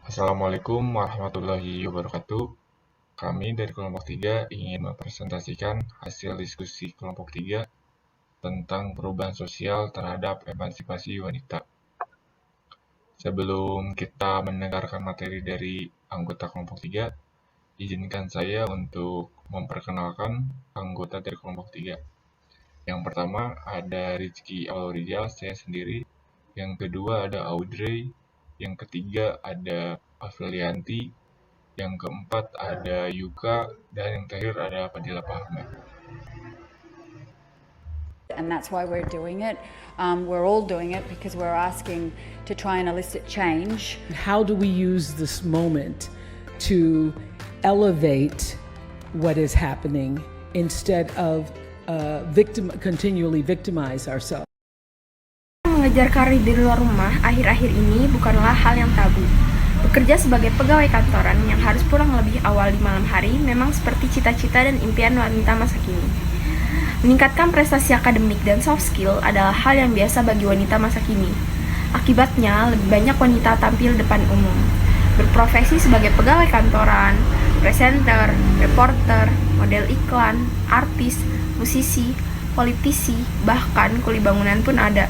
Assalamualaikum warahmatullahi wabarakatuh. Kami dari kelompok 3 ingin mempresentasikan hasil diskusi kelompok 3 tentang perubahan sosial terhadap emansipasi wanita. Sebelum kita mendengarkan materi dari anggota kelompok 3, izinkan saya untuk memperkenalkan anggota dari kelompok 3. Yang pertama ada Rizky Aurizal, saya sendiri. Yang kedua ada Audrey. Yang ketiga ada Afelianti. Yang keempat ada Yuka, dan yang terakhir ada Fadila Fahmi. And that's why we're doing it. We're all doing it because we're asking to try and elicit change. How do we use this moment to elevate what is happening instead of continually victimize ourselves? Mengejar karir di luar rumah akhir-akhir ini bukanlah hal yang tabu. Bekerja sebagai pegawai kantoran yang harus pulang lebih awal di malam hari memang seperti cita-cita dan impian wanita masa kini. Meningkatkan prestasi akademik dan soft skill adalah hal yang biasa bagi wanita masa kini. Akibatnya, lebih banyak wanita tampil depan umum, berprofesi sebagai pegawai kantoran, presenter, reporter, model iklan, artis, musisi, politisi, bahkan kuli bangunan pun ada.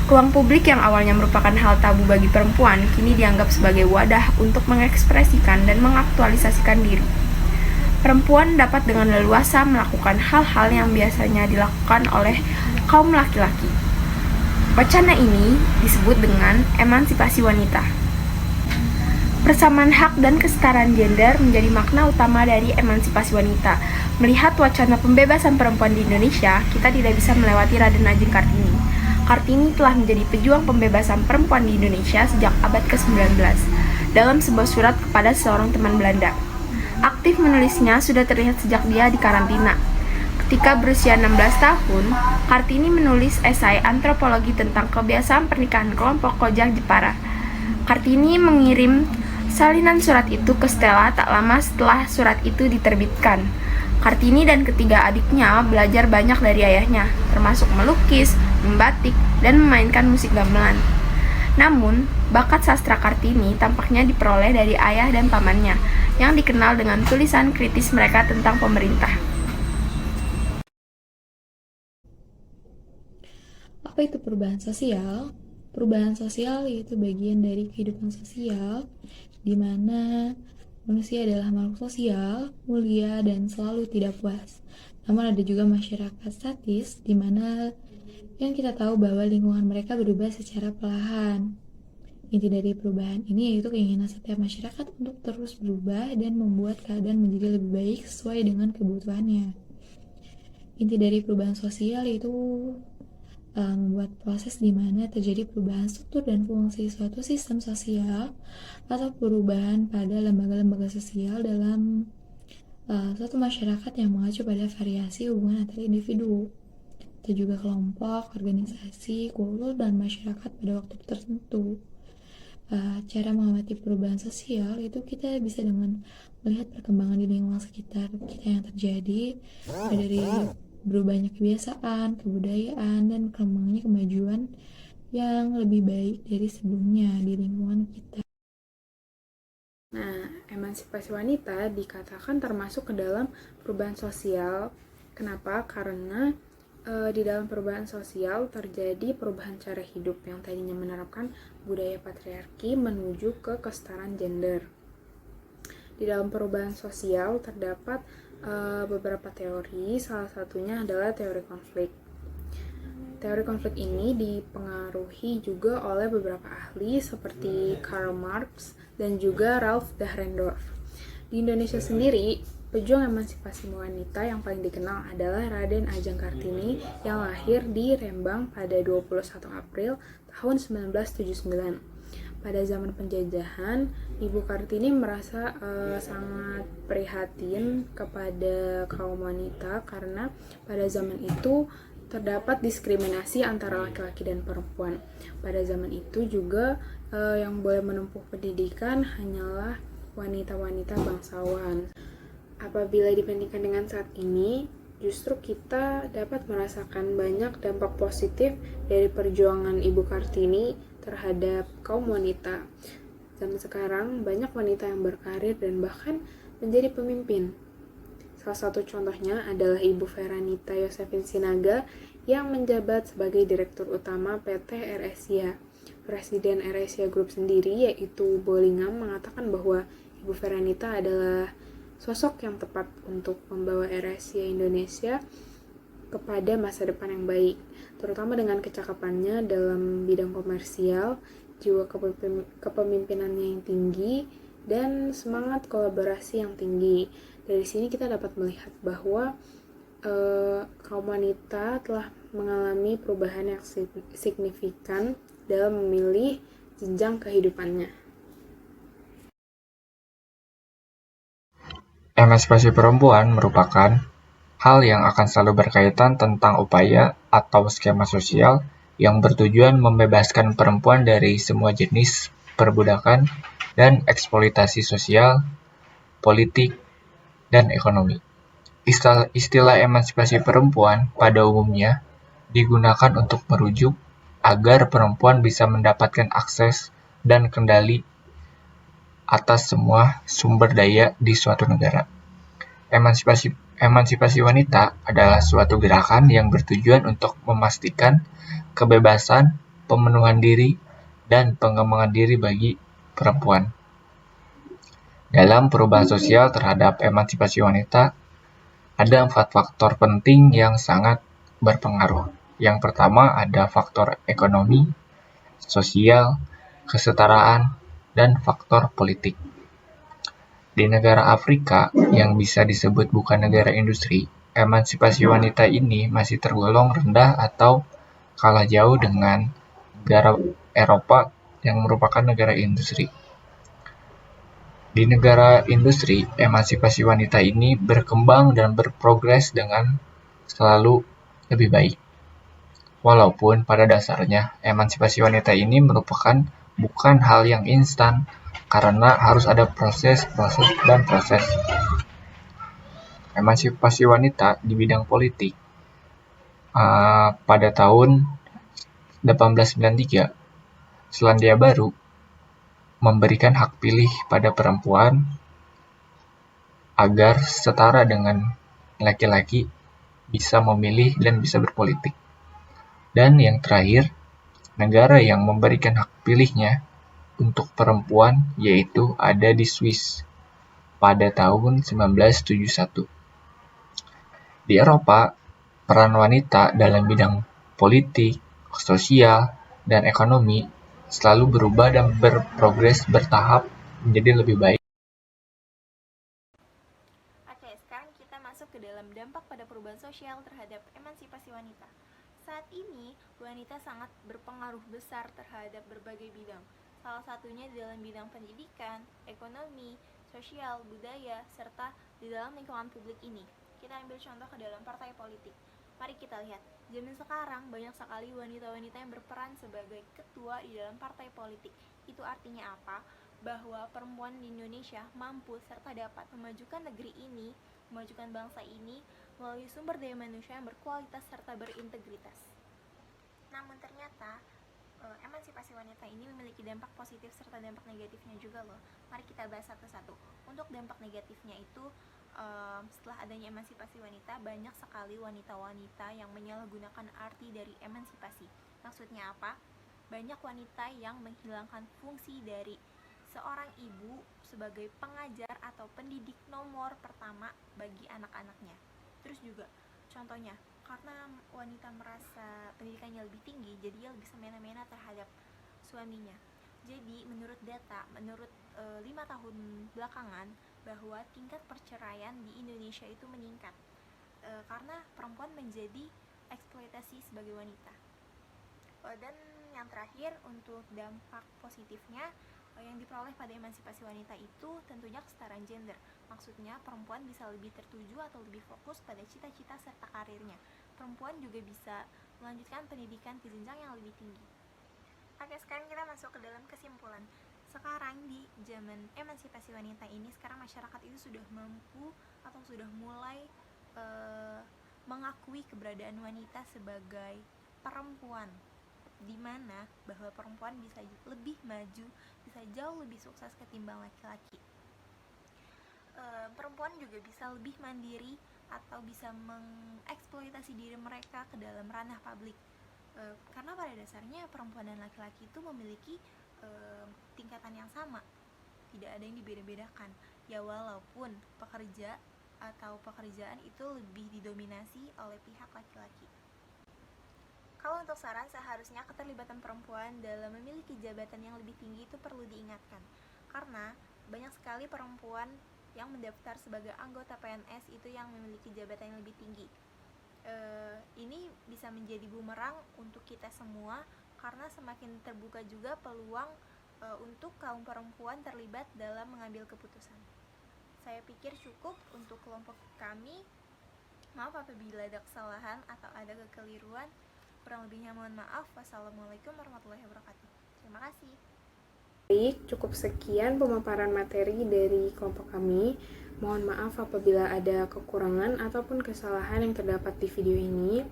Ruang publik yang awalnya merupakan hal tabu bagi perempuan kini dianggap sebagai wadah untuk mengekspresikan dan mengaktualisasikan diri. Perempuan dapat dengan leluasa melakukan hal-hal yang biasanya dilakukan oleh kaum laki-laki. Wacana ini disebut dengan emansipasi wanita. Persamaan hak dan kesetaraan gender menjadi makna utama dari emansipasi wanita. Melihat wacana pembebasan perempuan di Indonesia, kita tidak bisa melewati Raden Ajeng Kartini. Kartini telah menjadi pejuang pembebasan perempuan di Indonesia sejak abad ke-19 dalam sebuah surat kepada seorang teman Belanda. Aktif menulisnya sudah terlihat sejak dia di karantina. Ketika berusia 16 tahun, Kartini menulis esai antropologi tentang kebiasaan pernikahan kelompok Kojang Jepara. Kartini mengirim salinan surat itu ke Stella tak lama setelah surat itu diterbitkan. Kartini dan ketiga adiknya belajar banyak dari ayahnya, termasuk melukis, membatik, dan memainkan musik gamelan. Namun, bakat sastra Kartini tampaknya diperoleh dari ayah dan pamannya, yang dikenal dengan tulisan kritis mereka tentang pemerintah. Apa itu perubahan sosial? Perubahan sosial yaitu bagian dari kehidupan sosial di mana manusia adalah makhluk sosial, mulia, dan selalu tidak puas. Namun ada juga masyarakat statis di mana yang kita tahu bahwa lingkungan mereka berubah secara perlahan. Inti dari perubahan ini yaitu keinginan setiap masyarakat untuk terus berubah dan membuat keadaan menjadi lebih baik sesuai dengan kebutuhannya. Inti dari perubahan sosial yaitu membuat proses di mana terjadi perubahan struktur dan fungsi suatu sistem sosial atau perubahan pada lembaga-lembaga sosial dalam suatu masyarakat yang mengacu pada variasi hubungan antar individu. Atau juga kelompok, organisasi, kultur, dan masyarakat pada waktu tertentu. Cara mengamati perubahan sosial itu kita bisa dengan melihat perkembangan di lingkungan sekitar kita yang terjadi dari berubahnya kebiasaan, kebudayaan, dan perkembangannya kemajuan yang lebih baik dari sebelumnya di lingkungan kita. Nah, emansipasi wanita dikatakan termasuk ke dalam perubahan sosial. Kenapa? Karena di dalam perubahan sosial terjadi perubahan cara hidup yang tadinya menerapkan budaya patriarki menuju ke kesetaraan gender. Di dalam perubahan sosial terdapat beberapa teori, salah satunya adalah teori konflik. Teori konflik ini dipengaruhi juga oleh beberapa ahli seperti Karl Marx dan juga Ralph Dahrendorf. Di Indonesia sendiri, pejuang emansipasi wanita yang paling dikenal adalah Raden Ajeng Kartini yang lahir di Rembang pada 21 April tahun 1979. Pada zaman penjajahan, Ibu Kartini merasa sangat prihatin kepada kaum wanita karena pada zaman itu terdapat diskriminasi antara laki-laki dan perempuan. Pada zaman itu juga yang boleh menempuh pendidikan hanyalah wanita-wanita bangsawan. Apabila dibandingkan dengan saat ini, justru kita dapat merasakan banyak dampak positif dari perjuangan Ibu Kartini terhadap kaum wanita. Zaman sekarang banyak wanita yang berkarir dan bahkan menjadi pemimpin. Salah satu contohnya adalah Ibu Feranita Yosefin Sinaga yang menjabat sebagai Direktur Utama PT AirAsia. Presiden AirAsia Group sendiri yaitu Bolingam mengatakan bahwa Ibu Feranita adalah sosok yang tepat untuk membawa AirAsia Indonesia kepada masa depan yang baik, terutama dengan kecakapannya dalam bidang komersial, jiwa kepemimpinannya yang tinggi, dan semangat kolaborasi yang tinggi. Dari sini kita dapat melihat bahwa kaum wanita telah mengalami perubahan yang signifikan dalam memilih jenjang kehidupannya. Emansipasi perempuan merupakan hal yang akan selalu berkaitan tentang upaya atau skema sosial yang bertujuan membebaskan perempuan dari semua jenis perbudakan dan eksploitasi sosial, politik, dan ekonomi. Istilah emansipasi perempuan pada umumnya digunakan untuk merujuk agar perempuan bisa mendapatkan akses dan kendali atas semua sumber daya di suatu negara. Emansipasi wanita adalah suatu gerakan yang bertujuan untuk memastikan kebebasan, pemenuhan diri, dan pengembangan diri bagi perempuan. Dalam perubahan sosial terhadap emansipasi wanita, ada 4 faktor penting yang sangat berpengaruh. Yang pertama ada faktor ekonomi, sosial, kesetaraan, dan faktor politik. Di negara Afrika yang bisa disebut bukan negara industri, emansipasi wanita ini masih tergolong rendah atau kalah jauh dengan negara Eropa yang merupakan negara industri. Di negara industri, emansipasi wanita ini berkembang dan berprogres dengan selalu lebih baik. Walaupun pada dasarnya emansipasi wanita ini merupakan bukan hal yang instan, karena harus ada proses. Emansipasi wanita di bidang politik pada tahun 1893, Selandia Baru memberikan hak pilih pada perempuan agar setara dengan laki-laki bisa memilih dan bisa berpolitik. Dan yang terakhir, negara yang memberikan hak pilihnya untuk perempuan yaitu ada di Swiss pada tahun 1971. Di Eropa, peran wanita dalam bidang politik, sosial, dan ekonomi selalu berubah dan berprogres bertahap menjadi lebih baik. Oke, sekarang kita masuk ke dalam dampak pada perubahan sosial terhadap emansipasi wanita. Saat ini, wanita sangat berpengaruh besar terhadap berbagai bidang. Salah satunya di dalam bidang pendidikan, ekonomi, sosial, budaya, serta di dalam lingkungan publik ini. Kita ambil contoh ke dalam partai politik. Mari kita lihat, zaman sekarang banyak sekali wanita-wanita yang berperan sebagai ketua di dalam partai politik. Itu artinya apa? Bahwa perempuan di Indonesia mampu serta dapat memajukan negeri ini, memajukan bangsa ini melalui sumber daya manusia yang berkualitas serta berintegritas. Namun ternyata emansipasi wanita ini memiliki dampak positif serta dampak negatifnya juga loh. Mari kita bahas satu-satu. Untuk dampak negatifnya itu, setelah adanya emansipasi wanita, banyak sekali wanita-wanita yang menyalahgunakan arti dari emansipasi. Maksudnya apa? Banyak wanita yang menghilangkan fungsi dari seorang ibu sebagai pengajar atau pendidik nomor pertama bagi anak-anaknya. Terus juga contohnya, karena wanita merasa pendidikannya lebih tinggi, jadi dia lebih semena-mena terhadap suaminya. Jadi menurut data, menurut 5 tahun belakangan, bahwa tingkat perceraian di Indonesia itu meningkat karena perempuan menjadi eksploitasi sebagai wanita. Dan yang terakhir, untuk dampak positifnya yang diperoleh pada emansipasi wanita itu tentunya kesetaraan gender. Maksudnya perempuan bisa lebih tertuju atau lebih fokus pada cita-cita serta karirnya. Perempuan juga bisa melanjutkan pendidikan ke jenjang yang lebih tinggi. Oke, sekarang kita masuk ke dalam kesimpulan. Sekarang di zaman emansipasi wanita ini, sekarang masyarakat itu sudah mampu atau sudah mulai mengakui keberadaan wanita sebagai perempuan. di mana bahwa perempuan bisa lebih maju, bisa jauh lebih sukses ketimbang laki-laki. Perempuan juga bisa lebih mandiri atau bisa mengeksploitasi diri mereka ke dalam ranah publik. Karena pada dasarnya perempuan dan laki-laki itu memiliki tingkatan yang sama, tidak ada yang dibeda-bedakan. Ya walaupun pekerjaan itu lebih didominasi oleh pihak laki-laki. Kalau untuk saran, seharusnya keterlibatan perempuan dalam memiliki jabatan yang lebih tinggi itu perlu diingatkan, karena banyak sekali perempuan yang mendaftar sebagai anggota PNS itu yang memiliki jabatan yang lebih tinggi. Ini bisa menjadi bumerang untuk kita semua, karena semakin terbuka juga peluang untuk kaum perempuan terlibat dalam mengambil keputusan. Saya pikir cukup untuk kelompok kami. Maaf apabila ada kesalahan atau ada kekeliruan. Kurang lebihnya mohon maaf. Wassalamualaikum warahmatullahi wabarakatuh. Terima kasih. Baik, cukup sekian pemaparan materi dari kelompok kami. Mohon maaf apabila ada kekurangan ataupun kesalahan yang terdapat di video ini.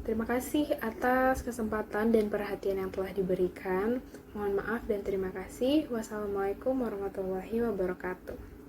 Terima kasih atas kesempatan dan perhatian yang telah diberikan. Mohon maaf dan terima kasih. Wassalamualaikum warahmatullahi wabarakatuh.